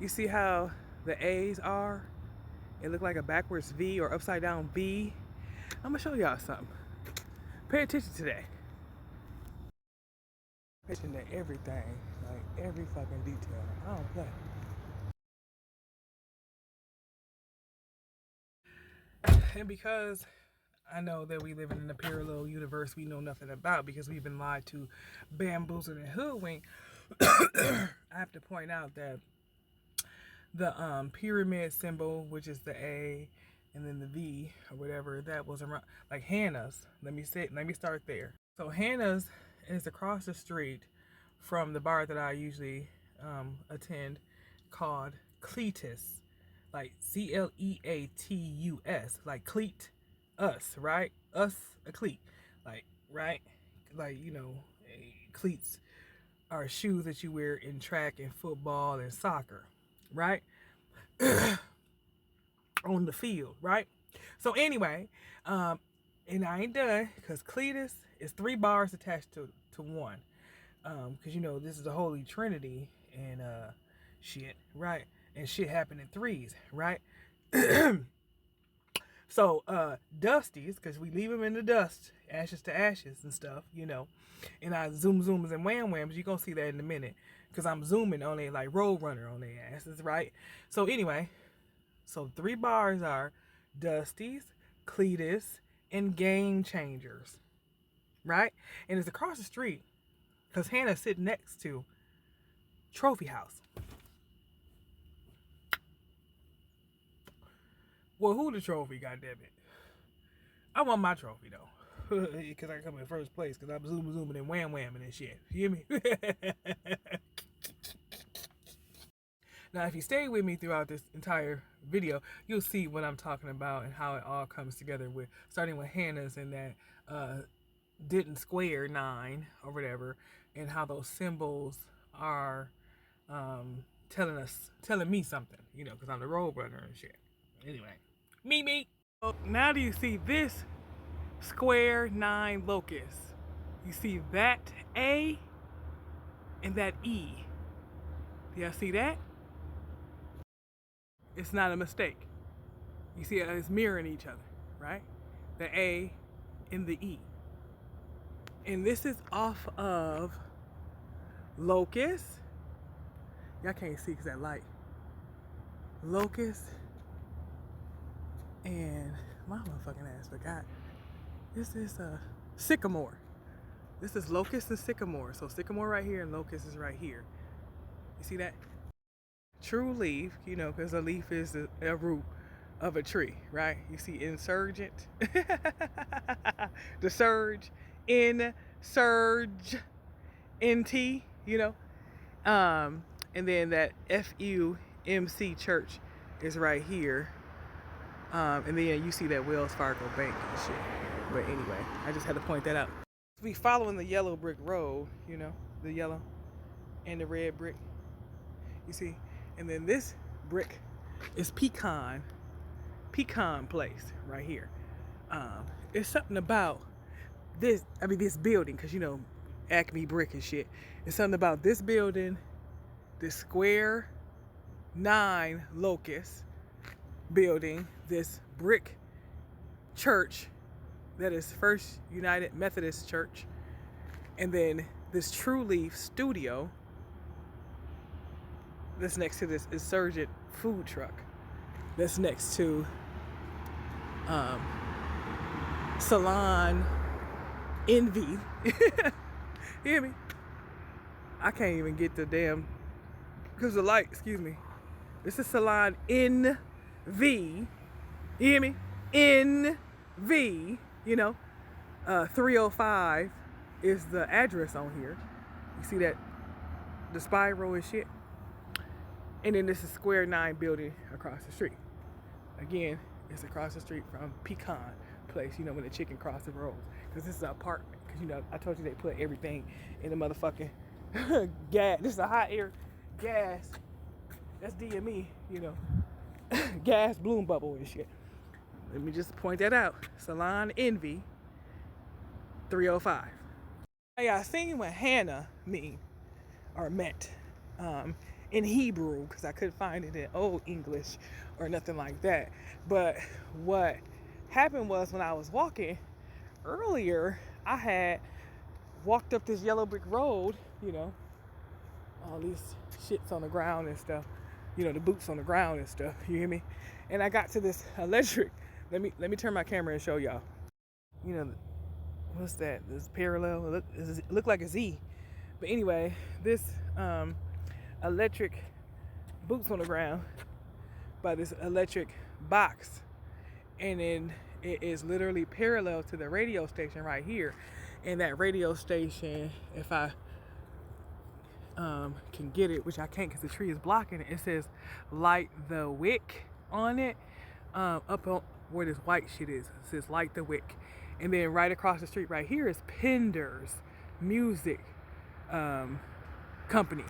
You see how the A's are? It look like a backwards V or upside down V. I'm gonna show y'all something. Pay attention to that. Pay attention to everything, like every fucking detail. I don't play. And because I know that we live in a parallel universe we know nothing about because we've been lied to, bamboozled, and hoodwinked, I have to point out that the pyramid symbol, which is the A, and then the V or whatever, that was around like Hannah's. Let me start there. So Hannah's is across the street from the bar that I usually attend, called Cletus, like Cleatus, like cleat, us, right? Us, a cleat, like, right? Like, cleats are shoes that you wear in track and football and soccer, right? On the field, right? So anyway, and I ain't done because Cletus is 3 bars attached to one. Because this is the Holy Trinity and shit, right? And shit happened in threes, right? So Dusty's, because we leave them in the dust, ashes to ashes and stuff, and I zooms and wham whams. You're gonna see that in a minute because I'm zooming on it like Roadrunner on their asses, right? So anyway, so 3 bars are Dusty's, Cletus, and Game Changers, right? And it's across the street because Hannah's sitting next to Trophy House. Well, who the trophy, goddammit? I want my trophy though, because I come in first place because I'm zooming and wham whamming and shit. You hear me? Now, if you stay with me throughout this entire video, you'll see what I'm talking about and how it all comes together. With starting with Hannah's and that didn't square 9 or whatever, and how those symbols are telling me something, because I'm the Roadrunner and shit. Anyway, me. So now do you see this square 9 locus? You see that A and that E. Do y'all see that? It's not a mistake. You see it's mirroring each other, right? The A and the E. And this is off of Locust. Y'all can't see because that light. Locust and my motherfucking ass forgot. This is Sycamore. This is Locust and Sycamore. So Sycamore right here and Locust is right here. You see that? True leaf, because a leaf is a root of a tree, right? You see insurgent, the surge, surge, NT, and then that FUMC church is right here. And then you see that Wells Fargo Bank and shit. But anyway, I just had to point that out. We following the yellow brick road, the yellow and the red brick. You see? And then this brick is Pecan Place right here. It's something about this building, because Acme brick and shit. It's something about this building, this square 9 locust building, this brick church that is First United Methodist Church, and then this True Leaf studio that's next to this insurgent food truck that's next to Salon Envy. You hear me? I can't even get the damn, because the light, excuse me. This is Salon NV. You hear me? NV, 305 is the address on here. You see that? The spiral and shit. And then this is Square 9 building across the street. Again, it's across the street from Pecan Place, when the chicken cross the road. Because this is an apartment. Because, I told you they put everything in the motherfucking gas. This is a hot air gas. That's DME, gas bloom bubble and shit. Let me just point that out. Salon Envy 305. Now, y'all seen what Hannah meant. in Hebrew because I couldn't find it in Old English or nothing like that. But what happened was when I was walking earlier, I had walked up this yellow brick road, all these shits on the ground and stuff, the boots on the ground and stuff, you hear me? And I got to this electric, let me turn my camera and show y'all. What's that? This parallel, it looked like a Z. But anyway, this electric boots on the ground by this electric box. And then it is literally parallel to the radio station right here. And that radio station, if I can get it, which I can't because the tree is blocking it, it says Light the Wick on it. Up on where this white shit is, it says Light the Wick. And then right across the street right here is Penders Music Company.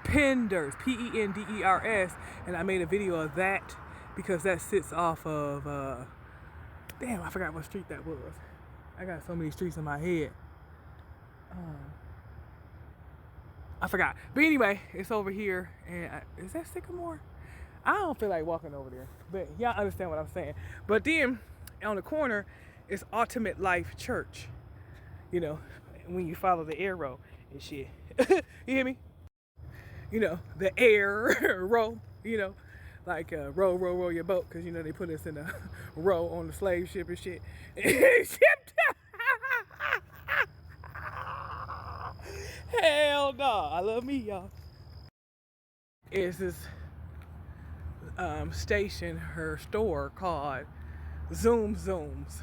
Penders, Penders. And I made a video of that because that sits off of, damn, I forgot what street that was. I got so many streets in my head. I forgot. But anyway, it's over here. And is that Sycamore? I don't feel like walking over there. But y'all understand what I'm saying. But then on the corner is Ultimate Life Church. When you follow the arrow and shit. You hear me? The arrow, like row your boat, because they put us in a row on the slave ship and shit. Hell no, I love me, y'all. It's this station, her store called Zoom Zooms,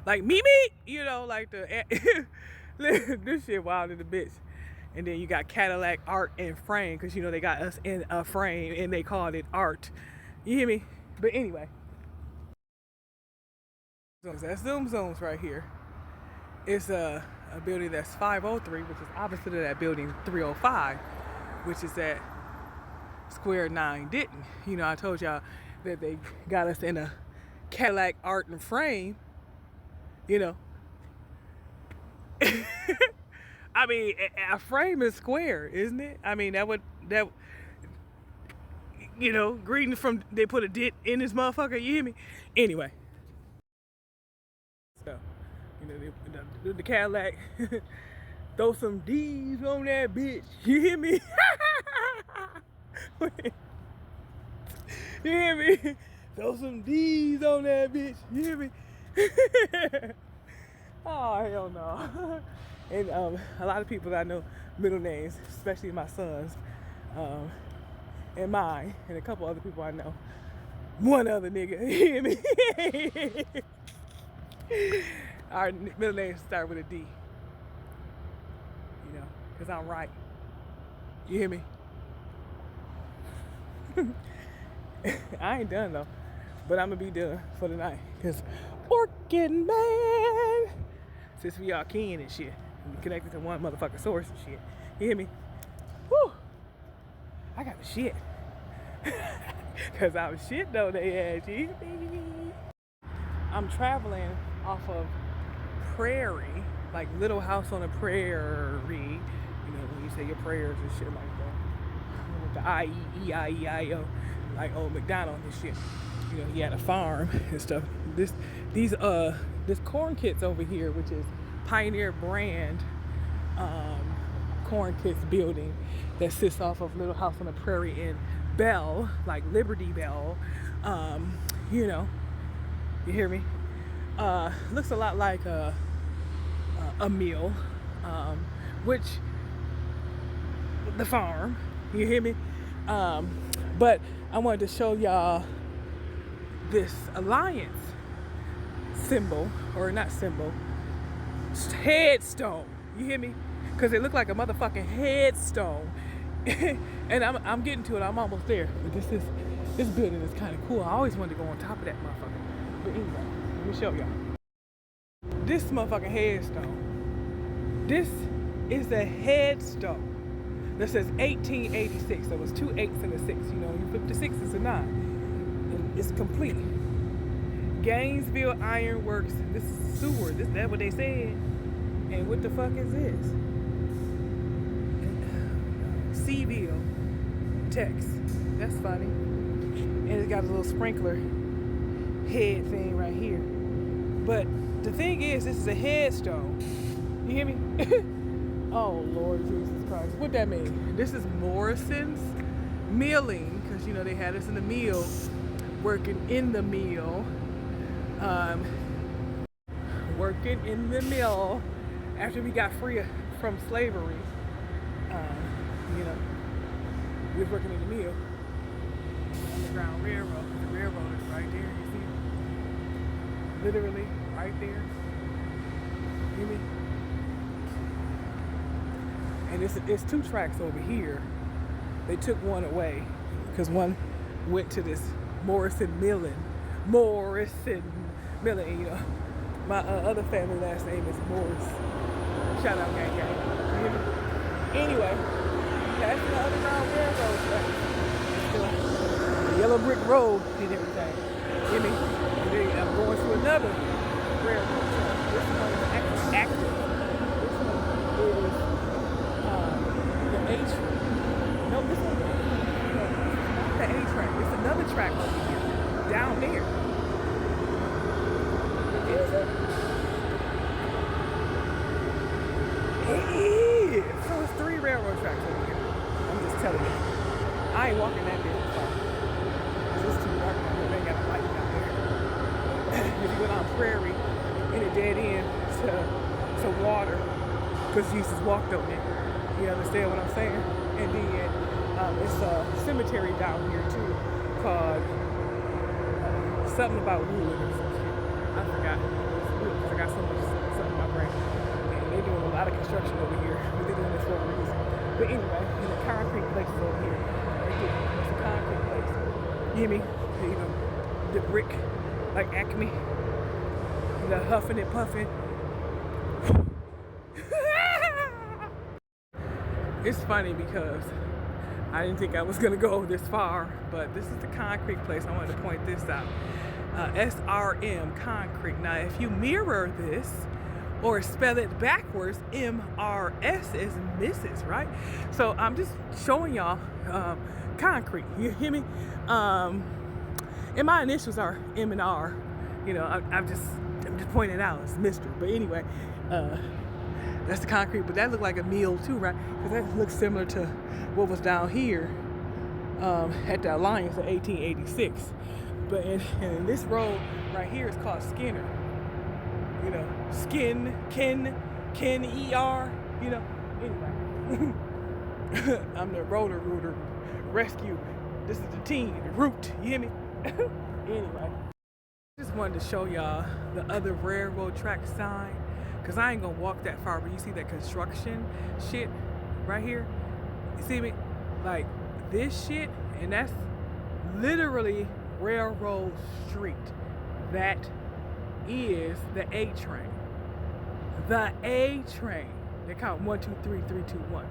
like me, like the this shit wild in the bitch. And then you got Cadillac Art and Frame, because they got us in a frame and they called it art. You hear me? But anyway, that's Zoom Zooms right here. It's a building that's 503, which is opposite of that building 305, which is at Square 9 Denton. I told y'all that they got us in a Cadillac Art and Frame, I mean, a frame is square, isn't it? I mean, greetings from, they put a dent in this motherfucker, you hear me? Anyway. So, the Cadillac, throw some D's on that bitch, you hear me? You hear me? Throw some D's on that bitch, you hear me? Oh, hell no. And a lot of people that I know middle names, especially my sons, and mine, and a couple other people I know. One other nigga, you hear me? Our middle names start with a D. Because I'm right. You hear me? I ain't done though, but I'm gonna be done for the night. Because working man, since we all keen and shit. We connected to one motherfucking source and shit. You hear me? Whew. I got the shit. Cause I was shit though they had, you hear me? I'm traveling off of Prairie, like Little House on the Prairie. When you say your prayers and shit like that. With the I-E-I-E-I-O, like old McDonald and shit. He had a farm and stuff. This corn kits over here, which is Pioneer brand corn kits building that sits off of Little House on the Prairie in Bell, like Liberty Bell. You hear me? Looks a lot like a mill, which the farm. You hear me? But I wanted to show y'all this Alliance symbol, or not symbol, headstone. You hear me? Because it looked like a motherfucking headstone. And I'm getting to it. I'm almost there. But this building is kind of cool. I always wanted to go on top of that motherfucker. But anyway, let me show y'all. This motherfucking headstone. This is the headstone that says 1886. There was 2 8s and a 6. You flip the 6, it's a 9. And it's complete. Gainesville Iron Works. This is sewer. That's what they said. And what the fuck is this? Seaville text. That's funny. And it's got a little sprinkler head thing right here. But the thing is, this is a headstone. You hear me? Oh, Lord Jesus Christ. What that mean? This is Morrison's Milling, because, you know, they had us in the mill, working in the mill. Working in the mill after we got free from slavery. You know, we was working in the mill. Underground Railroad. The railroad is right there, you see? Literally right there. You hear me? And it's 2 tracks over here. They took one away because one went to this Morrison Milling. Morrison Milling, and, you know, my other family last name is Morris. Shout out, gang, gang. You hear me? Anyway, that's the Underground Railroad track. The yellow brick road and everything. You hear me? And then I'm going to another railroad track. This one is active. This one is the A train. No, this one is not the A train. It's another track over here, down there. Is it? It is. So it's 3 railroad tracks over here. I'm just telling you. I ain't walking that damn far. It's too dark down there. They ain't got a light down there. If you went on Prairie in a dead end to water, because Jesus walked on it. You understand what I'm saying? And then it's a cemetery down here too called something about wood or something. I forgot. I got something in my brain. And they're doing a lot of construction over here. But they're doing this for a reason. But anyway, there's a concrete place over here. Right there. It's a concrete place. You hear me? You know, the brick, like Acme. The huffing and puffing. It's funny because I didn't think I was gonna go this far, but this is the concrete place. I wanted to point this out. SRM Concrete. Now, if you mirror this or spell it backwards, MRS is Mrs., right? So I'm just showing y'all concrete. You hear me? And my initials are M and R. You know, I'm just pointing it out. It's Mr. But anyway, that's the concrete. But that looked like a meal too, right? Because that looks similar to what was down here at the Alliance of 1886. But and this road right here is called Skinner. You know, Ken, ER, you know. Anyway, I'm the roller rooter rescue. This is the team, the route, you hear me? Anyway, just wanted to show y'all the other railroad track sign, because I ain't gonna walk that far, but you see that construction shit right here? You see me? Like this shit, and that's literally Railroad Street. That is the A train. The A train. They count 1, 2, 3, 3, 2, 1.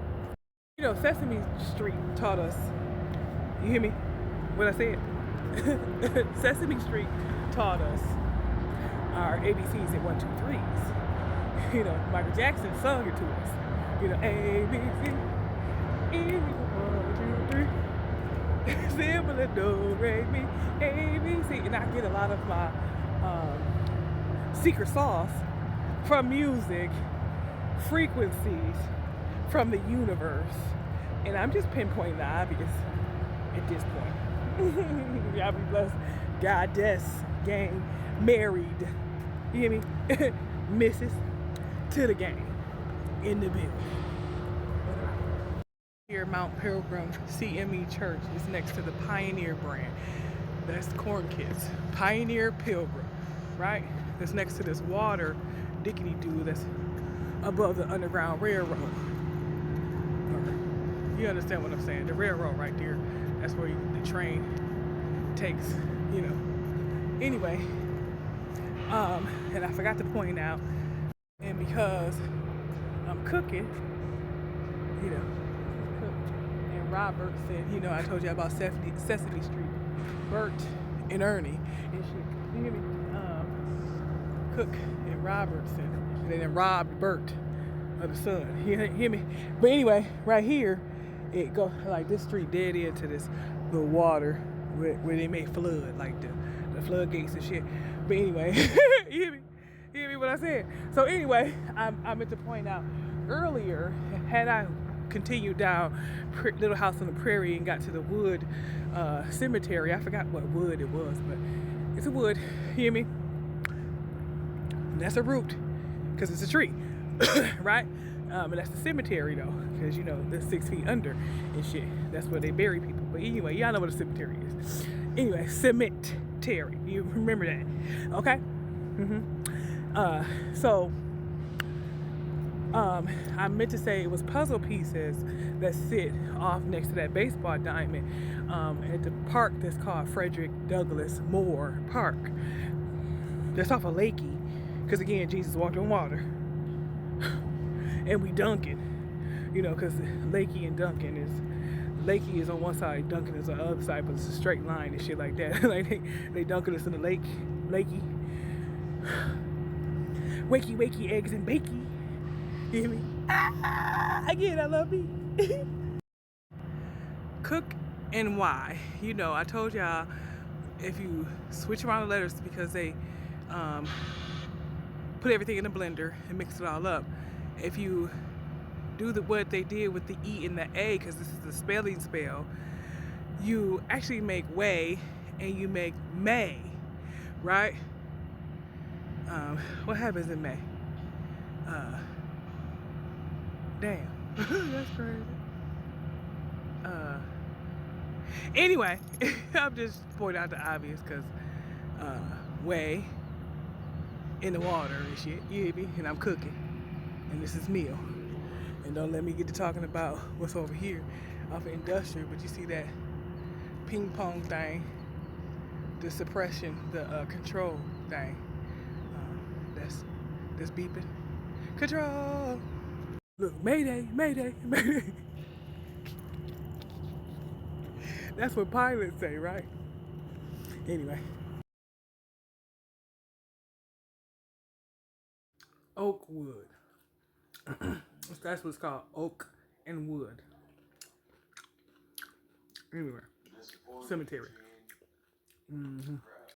You know, Sesame Street taught us. You hear me? What I said? Sesame Street taught us our ABCs and 1, 2, 3s. You know, Michael Jackson sung it to us. You know, ABC, E, 1, 2, 3. Simple, do, re, mi, ABC. And I get a lot of my secret sauce from music, frequencies from the universe. And I'm just pinpointing the obvious at this point. Y'all be blessed. Goddess, gang, married. You hear me? Mrs. to the gang in the building. Here, Mount Pilgrim CME Church is next to the Pioneer brand. That's Corn Kids. Pioneer Pilgrim, right? That's next to this water dickety doo that's above the Underground Railroad. You understand what I'm saying? The railroad right there. That's where the train takes, you know. Anyway, and I forgot to point out, and because I'm cooking, you know, and Robert said, you know, I told you about Sesame Street, Bert and Ernie and shit. You hear me? Cook and Robertson, and then Rob Bert of the son. You hear me? But anyway, right here it go like this street dead into this the water where they may flood like the floodgates and shit. But anyway, you hear me? You hear me what I said? So anyway, I meant to point out earlier, had I continued down Little House on the Prairie and got to the Wood Cemetery, I forgot what wood it was, but it's a wood. You hear me? And that's a root, because it's a tree, right? And that's the cemetery though, because you know they're 6 feet under and shit. That's where they bury people. But anyway, y'all know what a cemetery is. Anyway, cemetery. You remember that, okay? So I meant to say it was puzzle pieces that sit off next to that baseball diamond at the park that's called Frederick Douglass Moore Park. That's off of Lakey, because again, Jesus walked on water. And we Duncan, you know, because Lakey and Duncan Lakey is on one side, Duncan is on the other side, but it's a straight line and shit like that. Like they dunking us in the lake, Lakey. Wakey, wakey, eggs and bakey. You hear me? Again, I love me. Cook and why. You know, I told y'all if you switch around the letters because they put everything in the blender and mix it all up. If you do what they did with the E and the A, because this is the spelling spell, you actually make way and you make May, right? What happens in May? Damn, that's crazy. Anyway, I'm just pointing out the obvious because way in the water and shit, you hear me? And I'm cooking, and this is meal. And don't let me get to talking about what's over here off of Industrial, but you see that ping pong thing, the suppression, the control thing. That's beeping. Control. Look, Mayday, Mayday, Mayday. That's what pilots say, right? Anyway. Oak wood. That's what it's called, oak and wood. Anyway, cemetery.